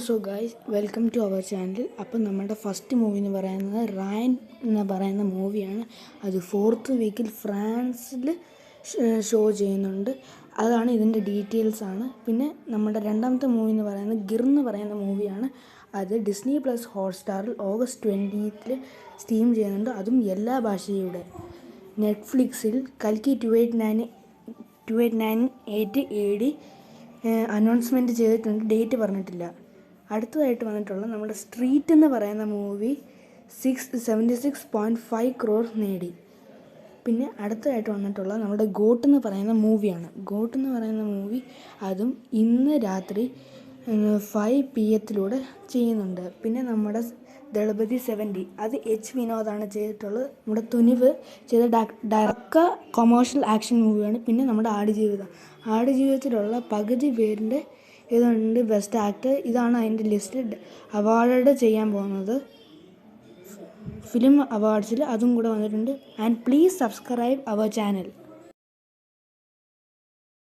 So guys, welcome to our channel. അപ്പം നമ്മുടെ first movie എന്ന് പറയുന്നത് റയൻ എന്ന് പറയുന്ന മൂവിയാണ്. അത് 4th വീക്കിൽ ഫ്രാൻസിൽ ഷോ ചെയ്യുന്നുണ്ട്. അതാണ് ഇതിൻ്റെ ഡീറ്റെയിൽസാണ്. പിന്നെ നമ്മുടെ രണ്ടാമത്തെ മൂവി എന്ന് പറയുന്നത് ഗിർ എന്ന് പറയുന്ന മൂവിയാണ്. അത് ഡിസ്നി പ്ലസ് ഹോട്ട്സ്റ്റാറിൽ August 20th സ്ട്രീം ചെയ്യുന്നുണ്ട്. അതും എല്ലാ ഭാഷയുടെ. നെറ്റ്ഫ്ലിക്സിൽ കൽക്കി 2898 AD അനൗൺസ്മെൻറ്റ് ചെയ്തിട്ടുണ്ട്, ഡേറ്റ് പറഞ്ഞിട്ടില്ല. അടുത്തതായിട്ട് വന്നിട്ടുള്ള നമ്മുടെ സ്ട്രീറ്റ് എന്ന് പറയുന്ന മൂവി 76.5 crore നേടി. പിന്നെ അടുത്തതായിട്ട് വന്നിട്ടുള്ള നമ്മുടെ ഗോട്ട് എന്ന് പറയുന്ന മൂവിയാണ്. ഗോട്ട് എന്ന് പറയുന്ന മൂവി അതും ഇന്ന് രാത്രി 5 PM ചെയ്യുന്നുണ്ട്. പിന്നെ നമ്മുടെ ദളപതി 70 അത് വിനോദാണ് ചെയ്തിട്ടുള്ളത്. നമ്മുടെ തുനിവ് ചെയ്ത ഡയറക്റ്റ് കൊമേഴ്ഷ്യൽ ആക്ഷൻ മൂവിയാണ്. പിന്നെ നമ്മുടെ ആടുജീവിതത്തിലുള്ള പകുതി പേരിൻ്റെ ഇതുണ്ട് ബെസ്റ്റ് ആക്ടർ. ഇതാണ് അതിൻ്റെ ലിസ്റ്റ്. അവാർഡ് ചെയ്യാൻ പോകുന്നത് ഫിലിം അവാർഡ്സിൽ അതും കൂടെ വന്നിട്ടുണ്ട്. And please subscribe our channel.